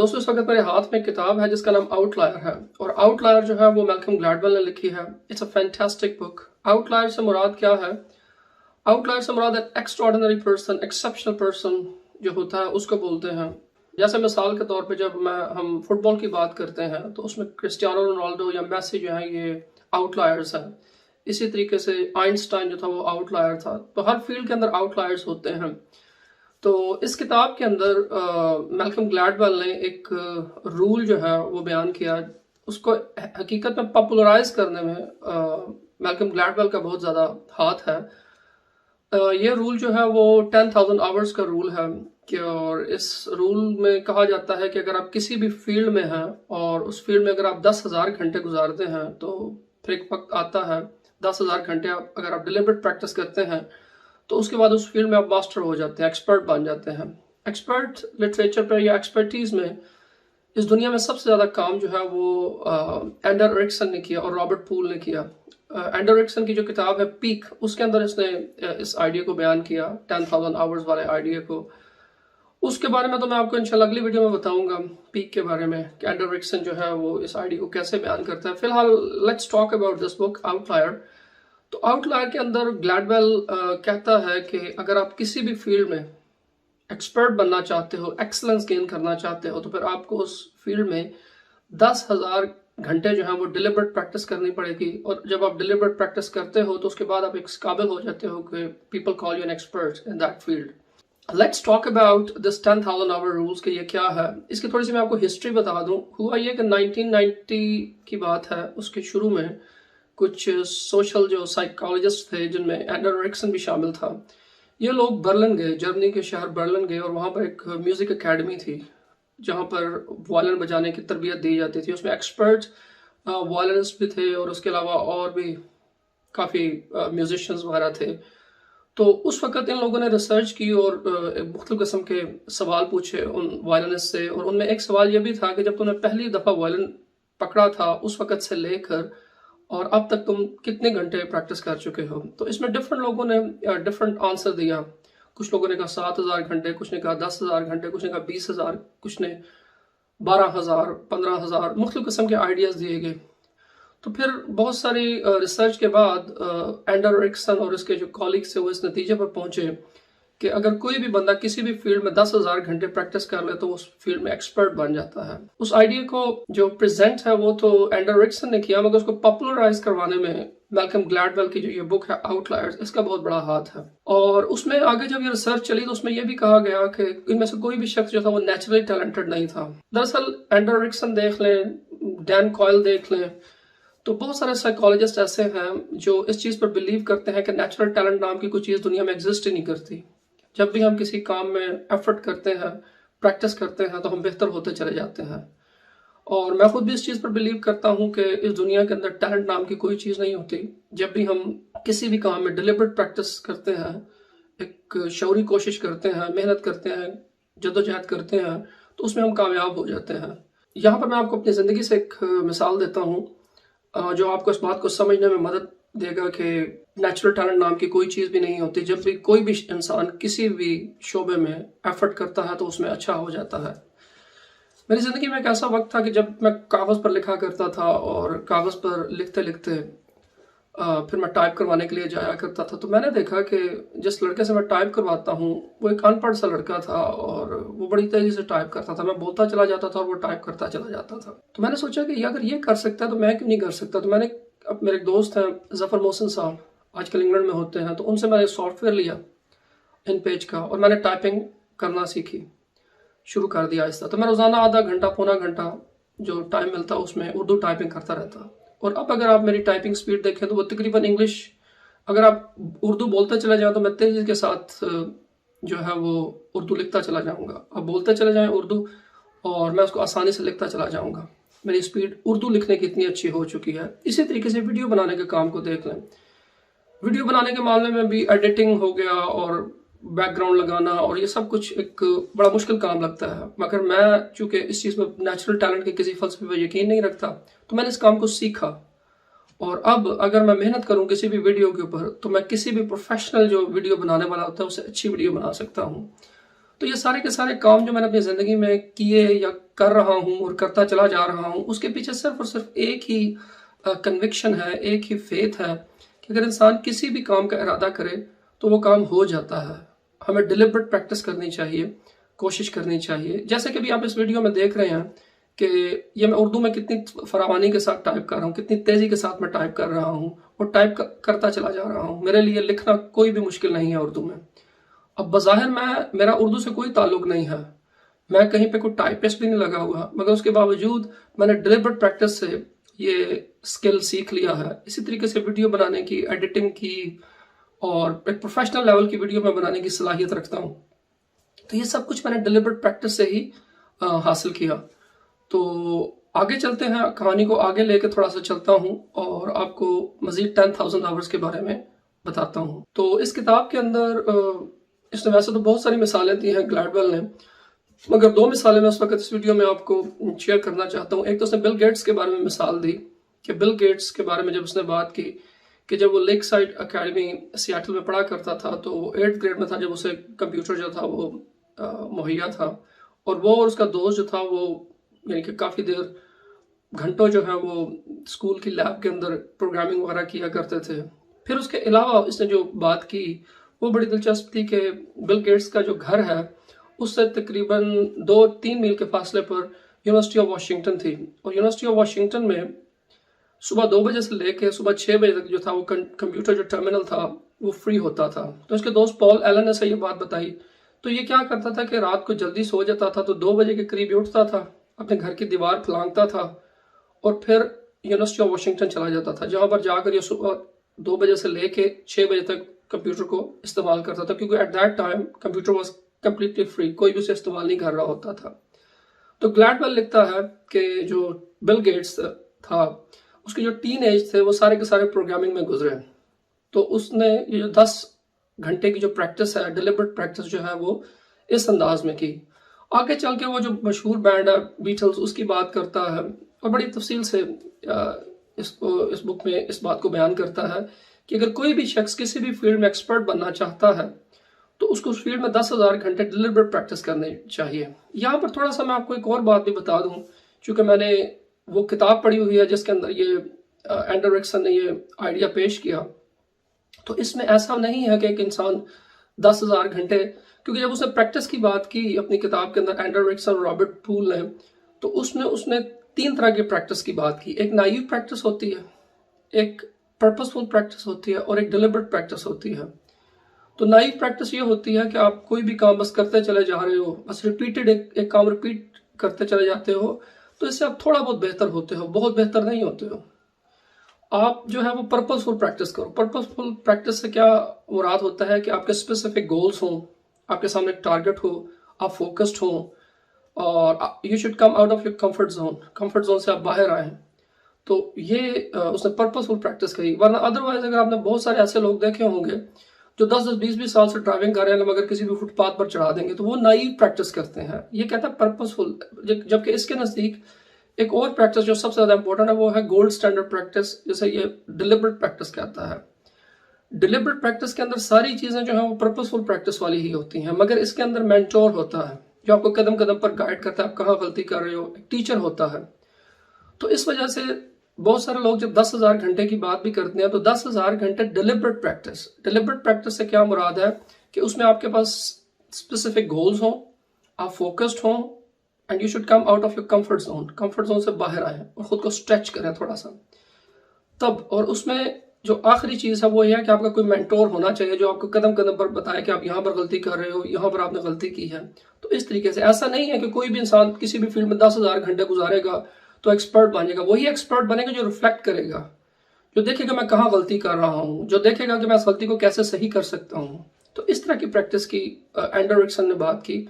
दोस्तों इस वक्त मेरे हाथ में एक किताब है जिसका नाम आउटलायर है और आउटलायर जो है वो मैल्कम ग्लैडवेल ने लिखी है। It's a fantastic book. Outlier से मुराद क्या है? आउटलायर से मुराद एक एक्स्ट्राऑर्डिनरी पर्सन, एक्सेप्शनल पर्सन जो होता है उसको बोलते हैं। जैसे मिसाल के तौर पे जब हम फुटबॉल की बात करते हैं तो उसमें क्रिस्टियानो रोनाल्डो या मेसी जो है ये आउटलायर्स हैं। इसी तरीके से आइंस्टाइन जो था वो आउटलायर था। तो हर फील्ड के अंदर आउटलायर्स होते हैं। तो इस किताब के अंदर मैल्कम ग्लैडवेल ने एक रूल जो है वो बयान किया। उसको हकीकत में पॉपुलराइज करने में मैल्कम ग्लैडवेल का बहुत ज़्यादा हाथ है। ये रूल जो है वो 10,000 आवर्स का रूल है कि और इस रूल में कहा जाता है कि अगर आप किसी भी फील्ड में हैं और उस फील्ड में अगर आप 10,000 घंटे गुजारते हैं तो फिर एक वक्त आता है 10,000 घंटे अगर आप डिलिबरेट प्रैक्टिस करते हैं तो उसके बाद उस फील्ड में आप मास्टर हो जाते हैं, एक्सपर्ट बन जाते हैं। एक्सपर्ट लिटरेचर पर या एक्सपर्टीज में इस दुनिया में सबसे ज़्यादा काम जो है वो एंडर एरिक्सन ने किया और रॉबर्ट पूल ने किया। एंडर एरिक्सन की जो किताब है पीक, उसके अंदर इसने इस आइडिया को बयान किया, 10,000 आवर्स वाले आइडिया को। उसके बारे में तो मैं आपको इंशाल्लाह अगली वीडियो में बताऊंगा पीक के बारे में कि एंडर एरिक्सन जो है वो इस आइडिया को कैसे बयान करता है। फिलहाल let's talk about this book outlier. तो आउटलायर के अंदर ग्लैडवेल कहता है कि अगर आप किसी भी फील्ड में एक्सपर्ट बनना चाहते हो, एक्सलेंस गेन करना चाहते हो, तो फिर आपको उस फील्ड में 10,000 घंटे जो है वो डिलिबरेट प्रैक्टिस करनी पड़ेगी। और जब आप डिलिबरेट प्रैक्टिस करते हो तो उसके बाद आप एक काबिल हो जाते हो कि people call you an expert in that field. Let's talk about this 10,000 hour rules के ये क्या है। इसकी थोड़ी सी मैं आपको हिस्ट्री बता दूं। हुआ ये कि 1990 की बात है, उसके शुरू में कुछ सोशल जो साइकोलॉजिस्ट थे जिनमें एंडर एरिक्सन भी शामिल था, ये लोग बर्लिन गए, जर्मनी के शहर बर्लिन गए और वहाँ पर एक म्यूज़िक एकेडमी थी जहाँ पर वायलिन बजाने की तरबियत दी जाती थी। उसमें एक्सपर्ट वायलिनिस्ट भी थे और उसके अलावा और भी काफ़ी म्यूजिशियंस वगैरह थे। तो उस वक़्त इन लोगों ने रिसर्च की और मुख्तलिफ़ किस्म के सवाल पूछे उन वायलिनिस्ट से। और उनमें एक सवाल ये भी था कि जब तुमने पहली दफ़ा वायलिन पकड़ा था उस वक़्त से लेकर और अब तक तुम कितने घंटे प्रैक्टिस कर चुके हो। तो इसमें डिफरेंट लोगों ने डिफरेंट आंसर दिया। कुछ लोगों ने कहा 7,000 घंटे, कुछ ने कहा 10,000 घंटे, कुछ ने कहा 20,000, कुछ ने 12,000, 15,000, मुख्तलिफ किस्म के आइडियाज़ दिए गए। तो फिर बहुत सारी रिसर्च के बाद एंडर एरिक्सन और इसके जो कॉलीग्स थे वो इस नतीजे पर पहुंचे कि अगर कोई भी बंदा किसी भी फील्ड में 10,000 घंटे प्रैक्टिस कर ले तो उस फील्ड में एक्सपर्ट बन जाता है। उस आइडिया को जो प्रेजेंट है वो तो एंडर एरिक्सन ने किया, मगर उसको पॉपुलराइज करवाने में मैल्कम ग्लैडवेल की जो ये बुक है आउटलायर्स, इसका बहुत बड़ा हाथ है। और उसमें आगे जब ये रिसर्च चली तो उसमें यह भी कहा गया कि इनमें से कोई भी शख्स जो था वो नेचुरली टैलेंटेड नहीं था। दरअसल एंडर एरिक्सन देख लें, डैन कॉयल देख लें, तो बहुत सारे साइकोलॉजिस्ट ऐसे हैं जो इस चीज़ पर बिलीव करते हैं कि नेचुरल टैलेंट नाम की कोई चीज़ दुनिया में एग्जिस्ट ही नहीं करती। जब भी हम किसी काम में एफर्ट करते हैं, प्रैक्टिस करते हैं, तो हम बेहतर होते चले जाते हैं। और मैं खुद भी इस चीज़ पर बिलीव करता हूँ कि इस दुनिया के अंदर टैलेंट नाम की कोई चीज़ नहीं होती। जब भी हम किसी भी काम में डिलिबरेट प्रैक्टिस करते हैं, एक शौरी कोशिश करते हैं, मेहनत करते हैं, जद्दोजहद करते हैं, तो उसमें हम कामयाब हो जाते हैं। यहाँ पर मैं आपको अपनी ज़िंदगी से एक मिसाल देता हूँ जो आपको इस बात को समझने में मदद देगा कि नेचुरल टैलेंट नाम की कोई चीज़ भी नहीं होती। जब भी कोई भी इंसान किसी भी शोबे में एफर्ट करता है तो उसमें अच्छा हो जाता है। मेरी ज़िंदगी में एक ऐसा वक्त था कि जब मैं कागज़ पर लिखा करता था और कागज़ पर लिखते लिखते फिर मैं टाइप करवाने के लिए जाया करता था। तो मैंने देखा कि जिस लड़के से मैं टाइप करवाता हूँ वो एक अनपढ़ सा लड़का था और वो बड़ी तेज़ी से टाइप करता था। मैं बोलता चला जाता था और वो टाइप करता चला जाता था। तो मैंने सोचा कि अगर ये कर सकता है तो मैं क्यों नहीं कर सकता। तो मैंने, अब मेरे एक दोस्त हैं ज़फ़र मोहसिन साहब, आजकल इंग्लैंड में होते हैं, तो उनसे मैंने सॉफ्टवेयर लिया इन पेज का और मैंने टाइपिंग करना सीखी, शुरू कर दिया आहिस्ता। तो मैं रोज़ाना आधा घंटा पौना घंटा जो टाइम मिलता उसमें उर्दू टाइपिंग करता रहता। और अब अगर आप मेरी टाइपिंग स्पीड देखें तो वो तकरीबन इंग्लिश, अगर आप उर्दू बोलते चले जाएं तो मैं तेज़ी के साथ जो है वो उर्दू लिखता चला जाऊँगा। अब बोलते चले जाएँ उर्दू और मैं उसको आसानी से लिखता चला जाऊँगा। मेरी स्पीड उर्दू लिखने की इतनी अच्छी हो चुकी है। इसी तरीके से वीडियो बनाने के काम को देख लें। वीडियो बनाने के मामले में भी एडिटिंग हो गया और बैकग्राउंड लगाना और ये सब कुछ एक बड़ा मुश्किल काम लगता है। मगर मैं चूँकि इस चीज़ में नेचुरल टैलेंट के किसी फलसफे पर यकीन नहीं रखता तो मैंने इस काम को सीखा। और अब अगर मैं मेहनत करूं किसी भी वीडियो के ऊपर तो मैं किसी भी प्रोफेशनल जो वीडियो बनाने वाला होता है उससे अच्छी वीडियो बना सकता हूं। تو یہ سارے کے سارے کام جو میں نے اپنی زندگی میں کیے یا کر رہا ہوں اور کرتا چلا جا رہا ہوں، اس کے پیچھے صرف اور صرف ایک ہی کنوکشن ہے، ایک ہی فیتھ ہے کہ اگر انسان کسی بھی کام کا ارادہ کرے تو وہ کام ہو جاتا ہے۔ ہمیں ڈیلیبریٹ پریکٹس کرنی چاہیے، کوشش کرنی چاہیے۔ جیسے کہ بھی آپ اس ویڈیو میں دیکھ رہے ہیں کہ یہ میں اردو میں کتنی فراوانی کے ساتھ ٹائپ کر رہا ہوں، کتنی تیزی کے ساتھ میں ٹائپ کر رہا ہوں اور ٹائپ کرتا چلا جا رہا ہوں۔ میرے لیے لکھنا کوئی بھی مشکل نہیں ہے اردو میں۔ اب بظاہر میرا اردو سے کوئی تعلق نہیں ہے، میں کہیں پہ کوئی ٹائپسٹ بھی نہیں لگا ہوا، مگر اس کے باوجود میں نے ڈیلیبریٹ پریکٹس سے یہ سکل سیکھ لیا ہے۔ اسی طریقے سے ویڈیو بنانے کی، ایڈیٹنگ کی اور ایک پروفیشنل لیول کی ویڈیو میں بنانے کی صلاحیت رکھتا ہوں۔ تو یہ سب کچھ میں نے ڈیلیبریٹ پریکٹس سے ہی حاصل کیا۔ تو آگے چلتے ہیں، کہانی کو آگے لے کے تھوڑا سا چلتا ہوں اور آپ کو مزید 10,000 آورز کے بارے میں بتاتا ہوں۔ تو اس کتاب کے اندر اس نے ویسے تو بہت ساری مثالیں دی ہیں گلیڈویل نے، مگر 2 مثالیں میں اس وقت اس ویڈیو میں آپ کو شیئر کرنا چاہتا ہوں۔ ایک تو اس نے بل گیٹس کے بارے میں مثال دی کہ بل گیٹس کے بارے میں جب اس نے بات کی کہ جب وہ لیک سائڈ اکیڈمی سیاٹل میں پڑھا کرتا تھا تو وہ 8th گریڈ میں تھا جب اسے کمپیوٹر جو تھا وہ مہیا تھا، اور وہ اور اس کا دوست جو تھا وہ یعنی کہ کافی دیر گھنٹوں جو ہے وہ اسکول کی لیب کے اندر پروگرامنگ وغیرہ کیا کرتے تھے۔ پھر اس کے علاوہ اس نے جو بات کی وہ بڑی دلچسپ تھی کہ بل گیٹس کا جو گھر ہے اس سے تقریباً 2-3 میل کے فاصلے پر یونیورسٹی آف واشنگٹن تھی، اور یونیورسٹی آف واشنگٹن میں صبح 2 بجے سے لے کے صبح 6 بجے تک جو تھا وہ کمپیوٹر جو ٹرمینل تھا وہ فری ہوتا تھا۔ تو اس کے دوست پال ایلن نے سے یہ بات بتائی، تو یہ کیا کرتا تھا کہ رات کو جلدی سو جاتا تھا، تو 2 بجے کے قریب اٹھتا تھا، اپنے گھر کی دیوار پھلانگتا تھا اور پھر یونیورسٹی آف واشنگٹن چلا جاتا تھا، جہاں پر جا کر یہ صبح 2 بجے سے لے کے 6 بجے تک کمپیوٹر کو استعمال کرتا تھا، کیونکہ at that time computer was completely free, کوئی بھی اسے استعمال نہیں کر رہا ہوتا تھا۔ تو گلیڈویل لکھتا ہے کہ جو بل گیٹس تھا اس کے جو ٹین ایج تھے وہ سارے کے سارے پروگرامنگ میں گزرے، تو اس نے یہ جو 10 گھنٹے کی جو پریکٹس ہے، ڈیلیبریٹ پریکٹس جو ہے وہ اس انداز میں کی۔ آگے چل کے وہ جو مشہور بینڈ ہے بیٹلز اس کی بات کرتا ہے اور بڑی تفصیل سے اس بک میں اس بات کو بیان کرتا ہے کہ اگر کوئی بھی شخص کسی بھی فیلڈ میں ایکسپرٹ بننا چاہتا ہے تو اس کو اس فیلڈ میں 10,000 گھنٹے ڈیلیبریٹ پریکٹس کرنے چاہیے۔ یہاں پر تھوڑا سا میں آپ کو ایک اور بات بھی بتا دوں، چونکہ میں نے وہ کتاب پڑھی ہوئی ہے جس کے اندر یہ اینڈرو ریکسن نے یہ آئیڈیا پیش کیا، تو اس میں ایسا نہیں ہے کہ ایک انسان 10,000 گھنٹے، کیونکہ جب اس نے پریکٹس کی بات کی اپنی کتاب کے اندر اینڈرو ریکسن اور رابرٹ پول نے، تو اس نے 3 طرح کی پریکٹس کی بات کی۔ ایک نائیو پریکٹس ہوتی ہے، ایک پرپسفل پریکٹس ہوتی ہے اور ایک ڈیلیبریٹ پریکٹس ہوتی ہے۔ تو نائیو پریکٹس یہ ہوتی ہے کہ آپ کوئی بھی کام بس کرتے چلے جا رہے ہو، بس ریپیٹڈ ایک کام ریپیٹ کرتے چلے جاتے ہو، تو اس سے آپ تھوڑا بہت بہتر ہوتے ہو، بہت بہتر نہیں ہوتے ہو۔ آپ جو ہے وہ پرپسفل پریکٹس کرو۔ پرپسفل پریکٹس سے کیا مراد ہوتا ہے کہ آپ کے اسپیسیفک گولز ہوں، آپ کے سامنے ایک ٹارگٹ ہو، آپ فوکسڈ ہوں، اور you should come out of your comfort zone, comfort zone سے آپ باہر آئیں۔ تو یہ اس نے پرپسفل پریکٹس کہی، ورنہ ادروائز اگر آپ نے بہت سارے ایسے لوگ دیکھے ہوں گے جو 10-20 سال سے ڈرائیونگ کر رہے ہیں مگر کسی بھی فٹ پاتھ پر چڑھا دیں گے، تو وہ نائیو پریکٹس کرتے ہیں۔ یہ کہتا ہے پرپسفل، جبکہ اس کے نزدیک ایک اور پریکٹس جو سب سے زیادہ امپورٹنٹ ہے وہ ہے گولڈ سٹینڈرڈ پریکٹس، جسے یہ ڈیلیبریٹ پریکٹس کہتا ہے۔ ڈیلیبریٹ پریکٹس کے اندر ساری چیزیں جو ہیں وہ پرپسفل پریکٹس والی ہی ہوتی ہیں، مگر اس کے اندر مینٹور ہوتا ہے جو آپ کو قدم قدم پر گائیڈ کرتا ہے، آپ کہاں غلطی کر رہے ہو، ایک ٹیچر ہوتا ہے۔ تو اس وجہ سے بہت سارے لوگ جب 10,000 گھنٹے کی بات بھی کرتے ہیں تو 10,000 گھنٹے ڈیلیبریٹ پریکٹس سے کیا مراد ہے کہ اس میں آپ کے پاس اسپیسیفک گولز ہوں، آپ فوکسڈ ہوں، and you should come out of your comfort zone سے باہر آئیں اور خود کو اسٹریچ کریں تھوڑا سا تب۔ اور اس میں جو آخری چیز ہے وہ یہ ہے کہ آپ کا کوئی مینٹور ہونا چاہیے جو آپ کو قدم قدم پر بتائے کہ آپ یہاں پر غلطی کر رہے ہو، یہاں پر آپ نے غلطی کی ہے۔ تو اس طریقے سے ایسا نہیں ہے کہ کوئی بھی انسان کسی بھی فیلڈ میں 10,000 گھنٹے گزارے گا تو ایکسپرٹ بنے گا۔ وہی ایکسپرٹ بنے گا جو ریفلیکٹ کرے گا، جو دیکھے گا میں کہاں غلطی کر رہا ہوں، جو دیکھے گا کہ میں اس غلطی کو کیسے صحیح کر سکتا ہوں۔ تو اس طرح کی پریکٹس کی اینڈرو ریکسن نے بات کی۔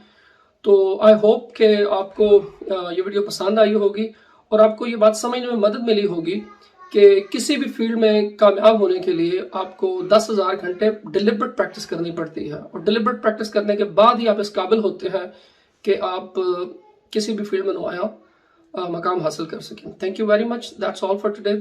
تو آئی ہوپ کہ آپ کو یہ ویڈیو پسند آئی ہوگی اور آپ کو یہ بات سمجھنے میں مدد ملی ہوگی کہ کسی بھی فیلڈ میں کامیاب ہونے کے لیے آپ کو 10,000 گھنٹے ڈیلیبریٹ پریکٹس کرنی پڑتی ہے، اور ڈیلیبریٹ پریکٹس کرنے کے بعد ہی آپ اس قابل ہوتے ہیں کہ آپ کسی بھی فیلڈ میں نمایاں مقام حاصل کر سکیں۔ Thank you very much, that's all for today.